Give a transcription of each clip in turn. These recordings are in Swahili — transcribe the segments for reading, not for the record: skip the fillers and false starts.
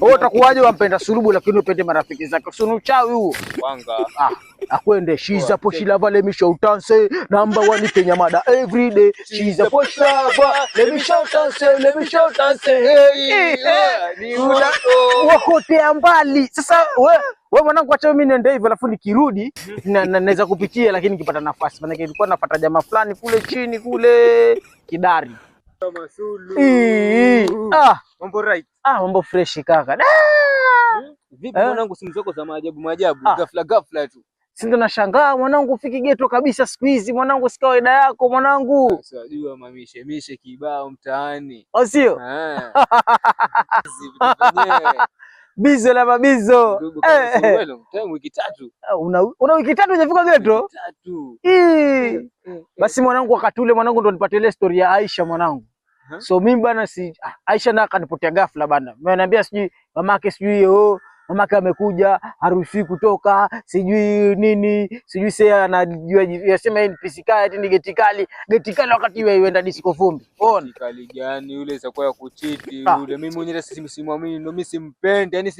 Wewe utakuwaje wampenda sulubu lakini upende marafiki zake? Sio uchawi huo. Wanga. Akwende she's a push lover, let me shout and say number one Kenya mada every day. She's a push lover, let me shout and say, let me shout and say hey. Wakotea mbali. Sasa wewe mwanangu, acha mimi niende hivyo alafu nikirudi naweza kupitia, lakini nikipata nafasi. Maana nilikuwa nafuata jamaa fulani kule chini kule Kidari. Kama Sulu. Mambo right. Mambo fresh kaka. Vipi mwanangu, simu zako za maajabu ghafla tu. Si ndo nashangaa mwanangu, ufiki geto kabisa siku hizi mwanangu, si kawaida yako mwanangu. Sasa unajua mamishe kibao mtaani. Au sio? Bizo la mabizo. Wiki 3. Una wiki 3 hujafika geto? Wiki 3. Basi mwanangu, wakati ule mwanangu ndo nipatie ile story ya Aisha mwanangu. So mimi bana Aisha na akanipotea ghafla bana. Ananiambia sijui mamake mamake amekuja haruhusiwi kutoka, sijui nini, sijui sasa anajua yasema hii pisika eti ni geti kali wakati wewe uenda disco Vumbi. Ona kali gani yule isakuwa ya kuchiti yule. Mimi mwenyewe simwamini, ndo mimi simpendi. Yaani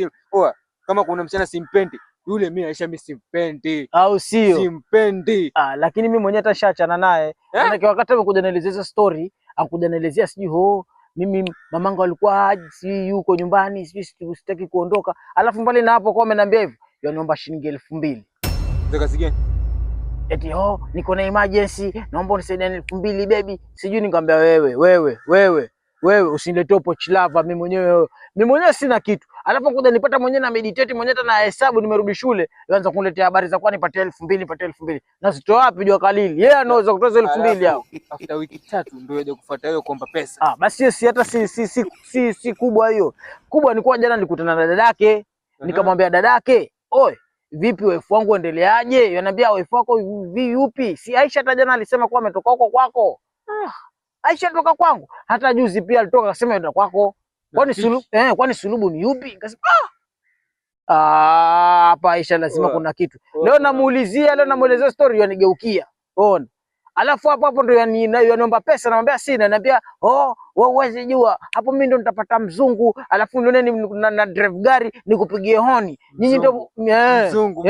kama kuna msichana simpendi yule, mimi Aisha mimi simpendi. Au sio? Simpendi. Lakini mimi mwenyewe tashaachana naye. Maana wakati amekuja naelezea story, akuja naelezea sijui mimi mamangu alikuwa si yuko nyumbani, sitaki kuondoka. Alafu mbali na hapo kwa ameniambia hivyo, yaniomba shilingi 2000. Kazi gani? Eti niko na emergency, naomba unisaidie 2000 baby. Sijui nikamwambia wewe usiniletee pochi lava, mimi mwenyewe sina kitu. Alafu kuja nipata mwenyewe na meditate mwenyewe tena hesabu, nimerudi shule, yaanza kuniletea habari za kwa nipatie 2000. Na sitoa wapi jua kalili. Yeye anaweza kutoa 2000 hao. After wiki 3 ndio yaje kufuata hiyo kuomba pesa. Basi si hata si kubwa hiyo. Kubwa ni kwa jana nilikutana na dadake, nikamwambia dadake, "Oi, vipi wife wangu endeleaje?" Ananiambia wife wako yupi? Si Aisha hata jana alisema kwa ametoka huko kwako. Aisha toka kwangu. Hata juzi pia alitoka akasema yenda kwako. Kwani sulubu ni yupi? Nikasema hapa Aisha lazima kuna kitu. Leo namuelezea story yanigeukia. Ona. Alafu hapo ndo yaniomba pesa, namwambia sina, ananiambia wewe uweze jua. Hapo mimi ndo nitapata mzungu, alafu nione na drive gari nikupigie honi. Nyinyi ndo mzungu.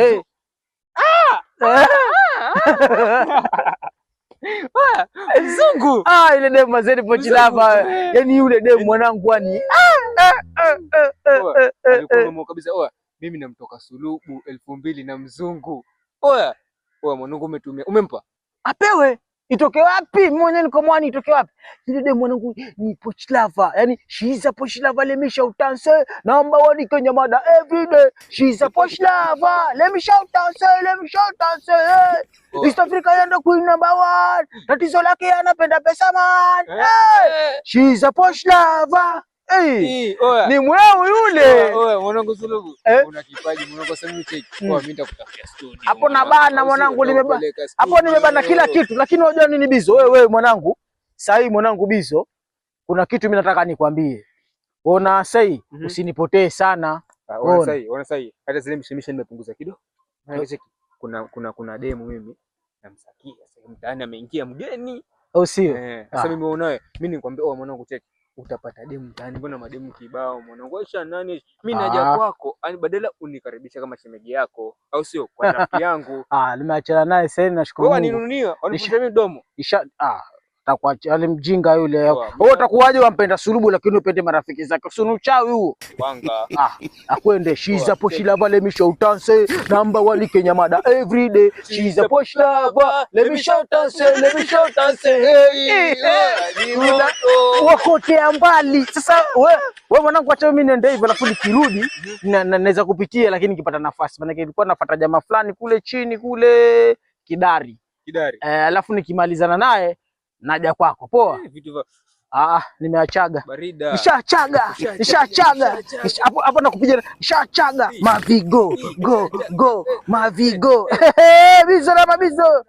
Mzungu. Ile demu mazeni pochi lava. Yaani yule demu mwanangu ani. Alikuwa kabisa. Mimi namtoka sulubu 2000 na mzungu. Mwanangu umetumia. Umempa? Apewe. Itoke wapi? Mimi mwenyewe niko mwani, itoke wapi? Yule demu mwanangu ni pochi lava. Yaani she's a pochi lava, let me shout and say number one Kenya mada every day. She's a pochi lava, let me shout and say hey. East Africa yenda queen number 1. Tatizo lake anapenda pesa man. She's a pochi lava. Ni mweu yule. Mwanangu sulubu. Una kipaji mwanangu, sasa mimi cheki. Mimi nitakutafutia studio. Hapo na bana mwanangu, nimebana kila kitu, lakini unajua nini Bizo? Wewe mwanangu, sasa mwanangu Bizo, kuna kitu mimi nataka nikwambie. Ona sasa usinipotee sana. Ona sasa hata zile mishemisha nimepunguza kidogo. Kuna demo mimi namsakia sasa mtaani ameingia mgeni. Au sio? Sasa mimi unaona mimi nikwambia mwanangu cheki, utapata demu mtaani, mbona mademu kibao mwanangu. Aisha nani? Mimi naja kwako, yani badala unikaribisha kama shemeji yako, au sio? Kwa rafiki yangu. Nimeachana naye sasa, nashukuru Mungu. Wewe ninunia, wanifuta mimi domo. Takuacha ale mjinga yule. Wewe utakuwaje wampenda sulubu lakini upende marafiki zake? Sio uchawi huo. Wanga. Akwende she's a push lover, let me shout and say number one Kenya mada every day. She's a push lover, let me shout and say hey. Wakotea mbali. Sasa wewe mwanangu, acha mimi niende hivyo alafu nikirudi naweza kupitia, lakini nikipata nafasi. Maana nilikuwa nafuata jamaa fulani kule chini kule Kidari. Alafu nikimalizana naye naja kwako. Poa. Nimeachaga. Nishachaga. Hapo nakupiga. Nishachaga. Mavigo. Go. Mavigo. Bizo na mabizo.